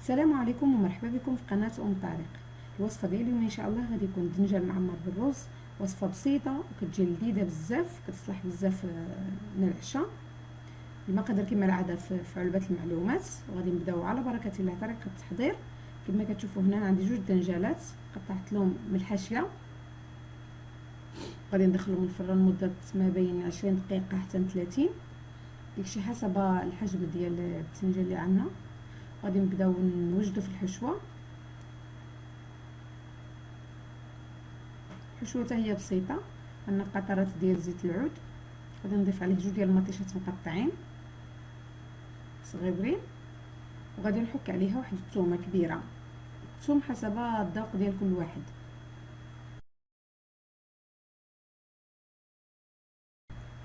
السلام عليكم ومرحبا بكم في قناه طارق. الوصفه ديال اليوم ان شاء الله غادي يكون الدنجال معمر بالرز. وصفه بسيطه وكتجي لذيذه بزاف، كتصلح بزاف من العشاء. المقادير كما العاده في علبه المعلومات، وغادي نبداو على بركه الله. طريقه التحضير كما كتشوفوا هنا، عندي جوج دنجالات قطعت لهم من الحاشيه، غادي ندخلهم الفران لمده ما بين 20 دقيقه حتى 30، داكشي حسب الحجم ديال البتنجان اللي عندنا. غادي نبداو نوجدوا في الحشوه. الحشوه حتى هي بسيطه، عندنا قطرات ديال زيت العود، غادي نضيف عليه جوج ديال المطيشات مقطعين صغيورين، وغادي نحك عليها واحد الثومه كبيره، الثوم حسب الذوق ديال كل واحد.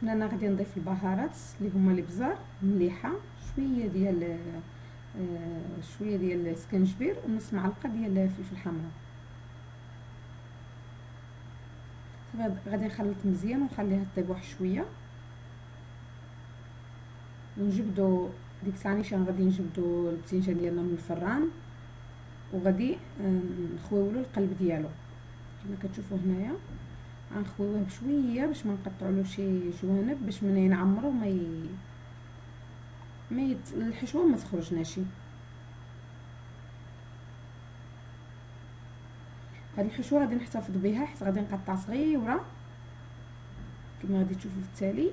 هنا انا غادي نضيف البهارات اللي هما الابزار، المليحه، شويه ديال السكنجبير، ونص معلقه ديال الفلفل الحمراء. غادي نخلط مزيان ونخليها طيب واحد شويه، ونجبدو ديك الثاني غادي نجبدو البتنجان ديالنا من الفران، وغادي نخويولو القلب ديالو كما كتشوفوا هنايا. غنخويوه بشويه باش ما نقطعولو شي جوانب، باش من ينعمرو الحشوه ما تخرج ناشي. هاد الحشوه غادي نحتفظ بها حيت غادي نقطع صغيره كما غادي تشوفوا في التالي،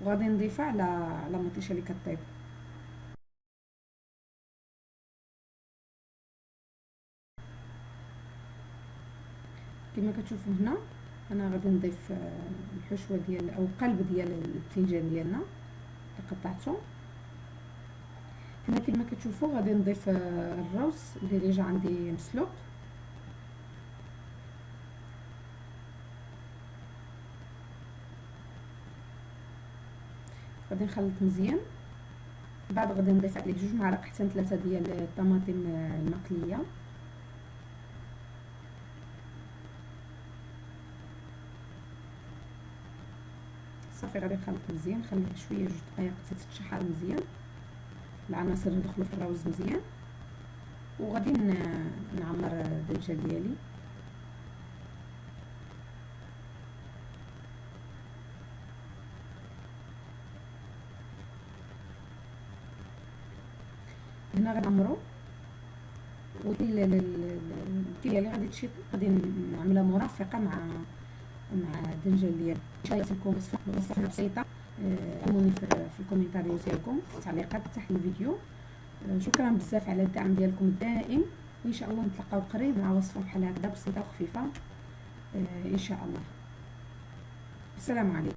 وغادي نضيفها على مطيشه اللي كطيب. كما كتشوفوا هنا انا غادي نضيف الحشوه ديال او القلب ديال البتنجان ديالنا اللي قطعته. هنا كما كتشوفوا غادي نضيف الرز اللي ديجا عندي مسلوق. غادي نخلط مزيان، بعد غادي نضيف عليه جوج معالق حتى 3 ديال الطماطم المقليه. صافي غادي نخلط مزيان، نخليه شويه جوج دقائق حتى تتشحر مزيان، العناصر يدخلوا في الرز مزيان، وغادي نعمر الدجاج ديالي. هنا غنعمرو ديالي غادي نعملها مرافقه مع الدنجال ديالي. ان شاء الله تكون وصفه بسيطه. علموني في الكومنتاريو ديالكم، في التعليقات تحت الفيديو. شكرا بزاف على الدعم ديالكم الدائم، وان شاء الله نتلاقاو قريب مع وصفه بحال هكذا بسيطه وخفيفه ان شاء الله. السلام عليكم.